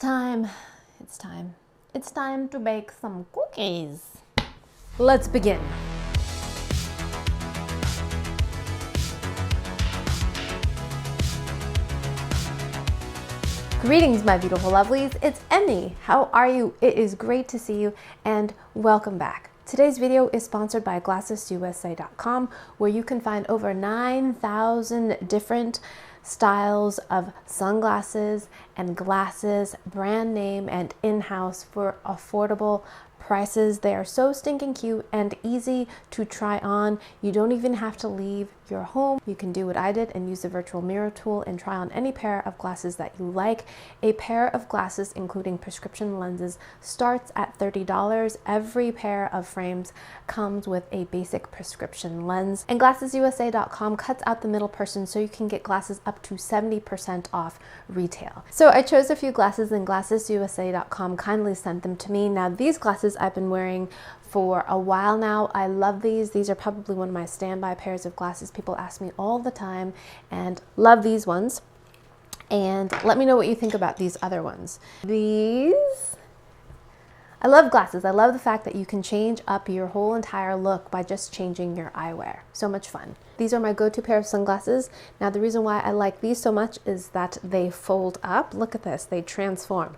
time. It's time to bake some cookies. Let's begin. Greetings, my beautiful lovelies. It's Emmy. How are you? It is great to see you and welcome back. Today's video is sponsored by glassesusa.com, where you can find over 9,000 different styles of sunglasses and glasses, brand name and in-house for affordable prices. They are so stinking cute and easy to try on. You don't even have to leave your home. You can do what I did and use the virtual mirror tool and try on any pair of glasses that you like. A pair of glasses, including prescription lenses, starts at $30. Every pair of frames comes with a basic prescription lens. And glassesusa.com cuts out the middle person so you can get glasses up to 70% off retail. So I chose a few glasses and glassesusa.com kindly sent them to me. Now these glasses I've been wearing for a while now. I love these. These are probably one of my standby pairs of glasses. People ask me all the time and love these ones. And let me know what you think about these other ones. I love glasses. I love the fact that you can change up your whole entire look by just changing your eyewear. So much fun. These are my go-to pair of sunglasses. Now the reason why I like these so much is that they fold up. Look at this. They transform.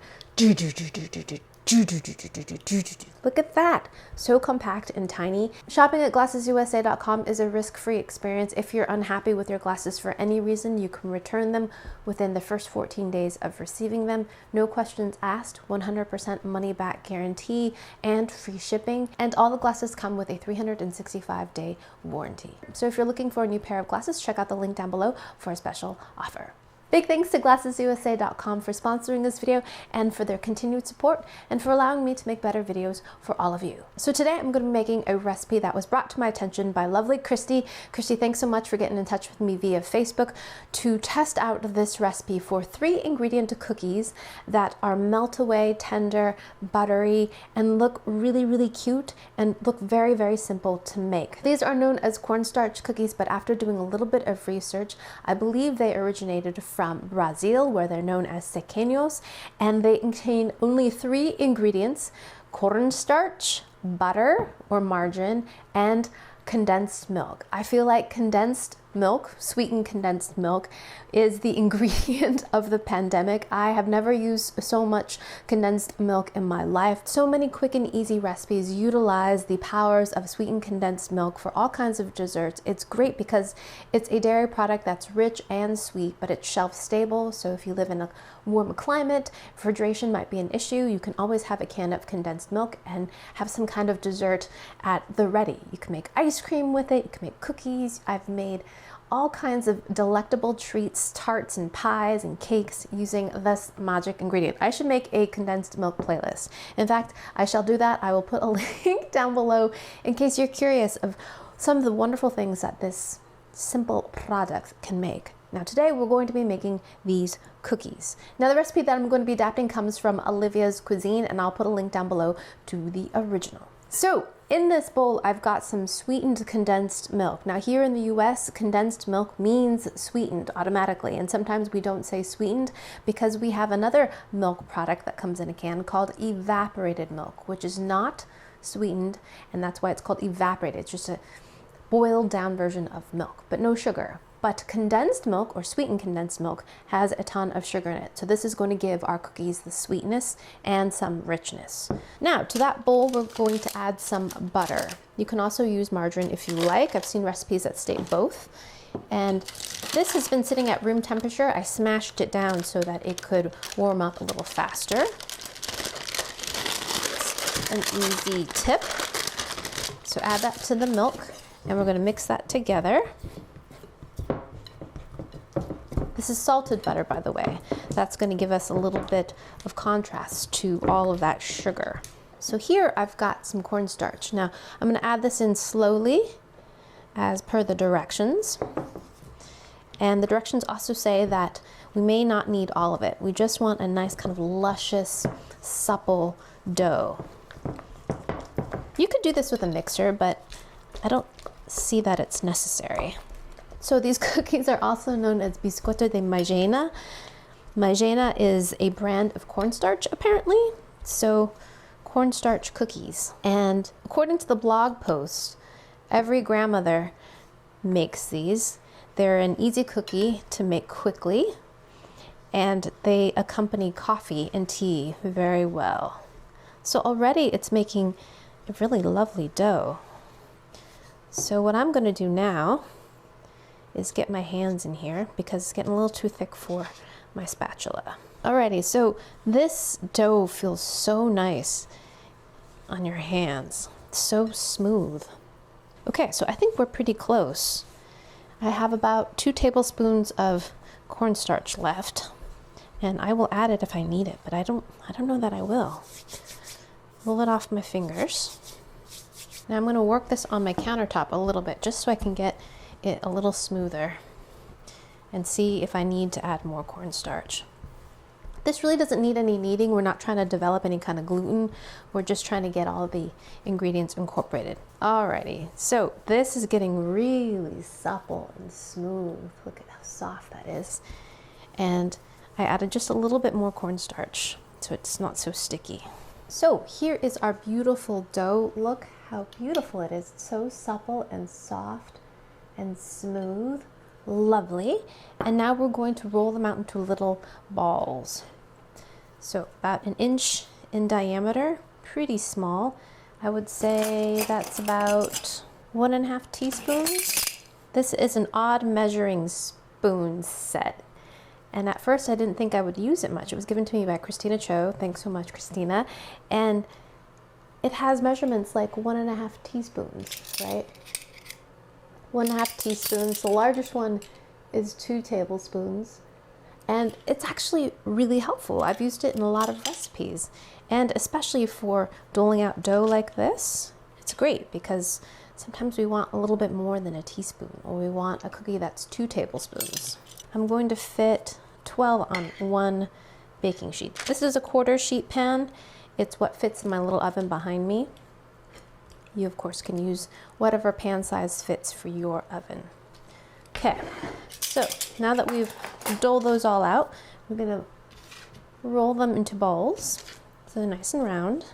Look at that. So compact and tiny. Shopping at glassesusa.com is a risk-free experience. If you're unhappy with your glasses for any reason, you can return them within the first 14 days of receiving them. No questions asked, 100% money-back guarantee, and free shipping. And all the glasses come with a 365-day warranty. So if you're looking for a new pair of glasses, check out the link down below for a special offer. Big thanks to glassesusa.com for sponsoring this video and for their continued support and for allowing me to make better videos for all of you. So today I'm going to be making a recipe that was brought to my attention by lovely Christy. Christy, thanks so much for getting in touch with me via Facebook to test out this recipe for 3-ingredient cookies that are melt-away, tender, buttery, and look really, really cute and look very, very simple to make. These are known as cornstarch cookies, but after doing a little bit of research, I believe they originated from Brazil, where they're known as Sequilos, and they contain only 3 ingredients: cornstarch, butter or margarine, and condensed milk. I feel like condensed milk, sweetened condensed milk, is the ingredient of the pandemic. I have never used so much condensed milk in my life. So many quick and easy recipes utilize the powers of sweetened condensed milk for all kinds of desserts. It's great because it's a dairy product that's rich and sweet, but it's shelf stable. So if you live in a warm climate, refrigeration might be an issue. You can always have a can of condensed milk and have some kind of dessert at the ready. You can make ice cream with it. You can make cookies. I've made all kinds of delectable treats, tarts and pies and cakes using this magic ingredient. I should make a condensed milk playlist. In fact, I shall do that. I will put a link down below in case you're curious of some of the wonderful things that this simple product can make. Now today we're going to be making these cookies. Now the recipe that I'm going to be adapting comes from Olivia's Cuisine, and I'll put a link down below to the original. So in this bowl, I've got some sweetened condensed milk. Now here in the US, condensed milk means sweetened automatically, and sometimes we don't say sweetened because we have another milk product that comes in a can called evaporated milk, which is not sweetened, and that's why it's called evaporated. It's just a boiled down version of milk, but no sugar. But condensed milk, or sweetened condensed milk, has a ton of sugar in it. So this is going to give our cookies the sweetness and some richness. Now to that bowl, we're going to add some butter. You can also use margarine if you like. I've seen recipes that state both. And this has been sitting at room temperature. I smashed it down so that it could warm up a little faster. It's an easy tip. So add that to the milk, and we're going to mix that together. This is salted butter, by the way. That's going to give us a little bit of contrast to all of that sugar. So here I've got some cornstarch. Now I'm going to add this in slowly as per the directions. And the directions also say that we may not need all of it. We just want a nice kind of luscious, supple dough. You could do this with a mixer, but I don't see that it's necessary. So these cookies are also known as biscotto de maizena. Maizena is a brand of cornstarch, apparently. So, cornstarch cookies. And according to the blog post, every grandmother makes these. They're an easy cookie to make quickly, and they accompany coffee and tea very well. So already it's making a really lovely dough. So what I'm going to do now is get my hands in here because it's getting a little too thick for my spatula. Alrighty, so this dough feels so nice on your hands. It's so smooth. Okay, so I think we're pretty close. I have about 2 tablespoons of cornstarch left, and I will add it if I need it, but I don't know that I will. Roll it off my fingers. Now I'm going to work this on my countertop a little bit just so I can get it a little smoother and see if I need to add more cornstarch. This really doesn't need any kneading. We're not trying to develop any kind of gluten. We're just trying to get all the ingredients incorporated. Alrighty, so this is getting really supple and smooth. Look at how soft that is. And I added just a little bit more cornstarch so it's not so sticky. So here is our beautiful dough. Look how beautiful it is. It's so supple and soft and smooth. Lovely. And now we're going to roll them out into little balls. So about 1 inch in diameter, pretty small. I would say that's about 1.5 teaspoons. This is an odd measuring spoon set. And at first I didn't think I would use it much. It was given to me by Christina Cho. Thanks so much, Christina. And it has measurements like 1.5 teaspoons, right? 1.5 teaspoons. The largest one is 2 tablespoons. And it's actually really helpful. I've used it in a lot of recipes. And especially for doling out dough like this, it's great because sometimes we want a little bit more than a teaspoon, or we want a cookie that's 2 tablespoons. I'm going to fit 12 on 1 baking sheet. This is a 1/4 sheet pan. It's what fits in my little oven behind me. You of course can use whatever pan size fits for your oven. Okay, so now that we've doled those all out, we're gonna roll them into balls so they're nice and round.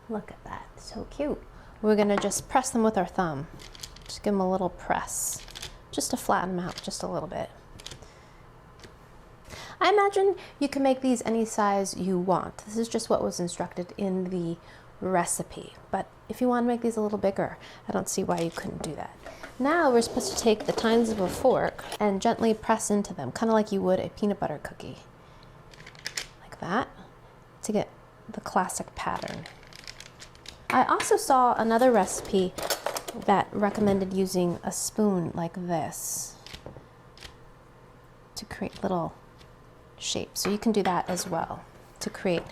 Look at that, so cute. We're gonna just press them with our thumb. Just give them a little press, just to flatten them out just a little bit. I imagine you can make these any size you want. This is just what was instructed in the recipe. But if you want to make these a little bigger, I don't see why you couldn't do that. Now we're supposed to take the tines of a fork and gently press into them, kind of like you would a peanut butter cookie. Like that, to get the classic pattern. I also saw another recipe that recommended using a spoon like this to create little shapes. So you can do that as well to create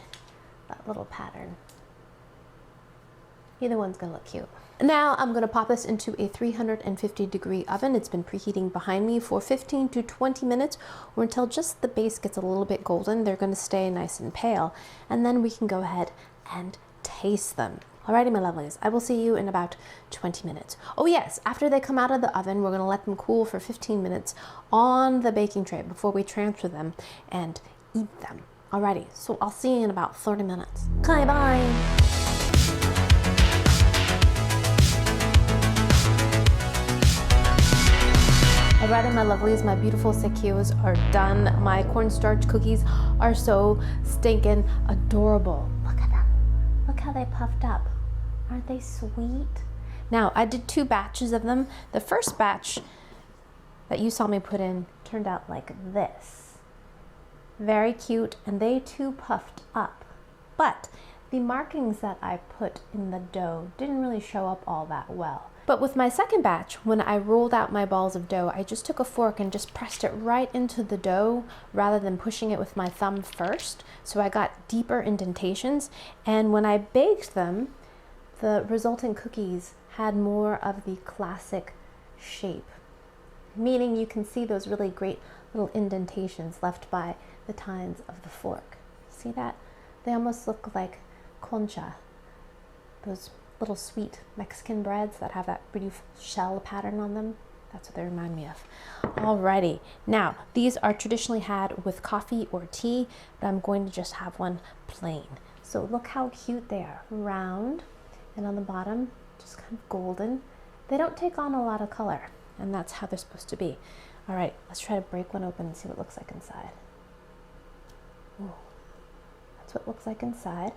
that little pattern. Either one's gonna look cute. Now I'm gonna pop this into a 350-degree oven. It's been preheating behind me for 15 to 20 minutes, or until just the base gets a little bit golden. They're gonna stay nice and pale, and then we can go ahead and taste them. Alrighty, my lovelies, I will see you in about 20 minutes. Oh yes, after they come out of the oven, we're gonna let them cool for 15 minutes on the baking tray before we transfer them and eat them. Alrighty, so I'll see you in about 30 minutes. Okay, bye. Alrighty, my lovelies, my beautiful Sequilos are done. My cornstarch cookies are so stinking adorable. Look at them. Look how they puffed up. Aren't they sweet? Now, I did 2 batches of them. The first batch that you saw me put in turned out like this. Very cute, and they too puffed up. But the markings that I put in the dough didn't really show up all that well. But with my second batch, when I rolled out my balls of dough, I just took a fork and just pressed it right into the dough rather than pushing it with my thumb first. So I got deeper indentations, and when I baked them, the resulting cookies had more of the classic shape, meaning you can see those really great little indentations left by the tines of the fork. See that? They almost look like concha, those little sweet Mexican breads that have that beautiful shell pattern on them. That's what they remind me of. Alrighty, now these are traditionally had with coffee or tea, but I'm going to just have one plain. So look how cute they are, round, and on the bottom, just kind of golden. They don't take on a lot of color, and that's how they're supposed to be. All right, let's try to break one open and see what it looks like inside. Ooh, that's what it looks like inside.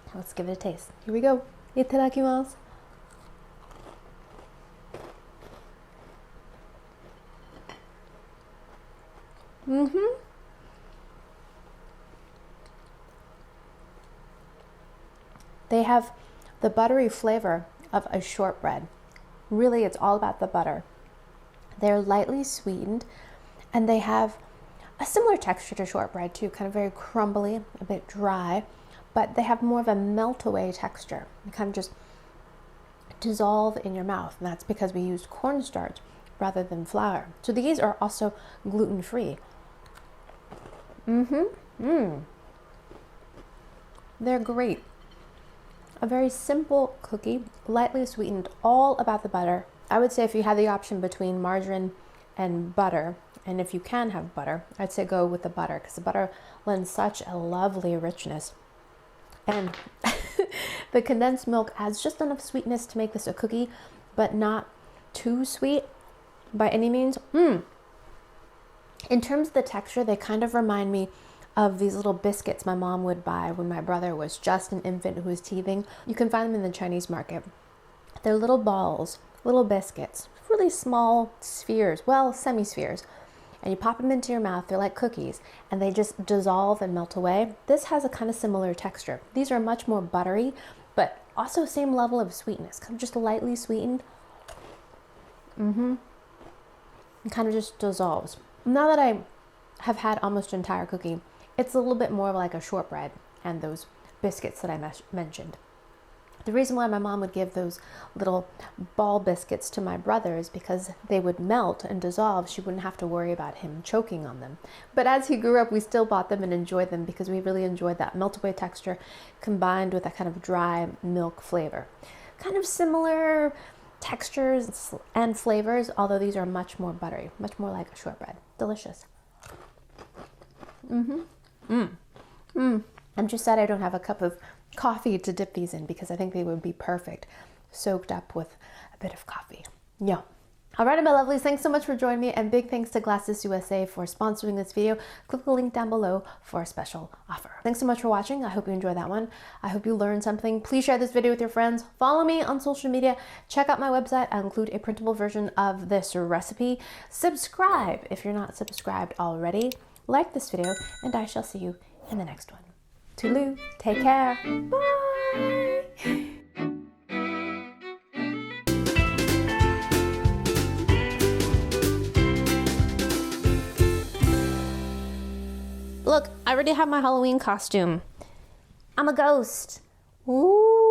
Now let's give it a taste. Here we go. Itadakimasu. They have the buttery flavor of a shortbread. Really, it's all about the butter. They're lightly sweetened, and they have a similar texture to shortbread too, kind of very crumbly, a bit dry, but they have more of a melt-away texture. They kind of just dissolve in your mouth, and that's because we used cornstarch rather than flour. So these are also gluten-free. They're great. A very simple cookie, lightly sweetened, all about the butter. I would say if you had the option between margarine and butter, and if you can have butter, I'd say go with the butter, because the butter lends such a lovely richness. And the condensed milk adds just enough sweetness to make this a cookie, but not too sweet by any means. In terms of the texture, they kind of remind me of these little biscuits my mom would buy when my brother was just an infant who was teething. You can find them in the Chinese market. They're little balls, little biscuits, really small spheres, well, semi-spheres. And you pop them into your mouth, they're like cookies, and they just dissolve and melt away. This has a kind of similar texture. These are much more buttery, but also same level of sweetness, kind of just lightly sweetened. It kind of just dissolves. Now that I have had almost an entire cookie, it's a little bit more like a shortbread and those biscuits that I mentioned. The reason why my mom would give those little ball biscuits to my brother is because they would melt and dissolve. She wouldn't have to worry about him choking on them. But as he grew up, we still bought them and enjoyed them because we really enjoyed that melt-away texture combined with that kind of dry milk flavor. Kind of similar textures and flavors, although these are much more buttery, much more like a shortbread. Delicious. I'm just sad I don't have a cup of coffee to dip these in, because I think they would be perfect soaked up with a bit of coffee. Yeah. All right, my lovelies, thanks so much for joining me, and big thanks to Glasses USA for sponsoring this video. Click the link down below for a special offer. Thanks so much for watching. I hope you enjoyed that one. I hope you learned something. Please share this video with your friends. Follow me on social media. Check out my website. I'll include a printable version of this recipe. Subscribe if you're not subscribed already. Like this video, and I shall see you in the next one. Toodaloo, take care, bye! Look, I already have my Halloween costume. I'm a ghost. Ooh.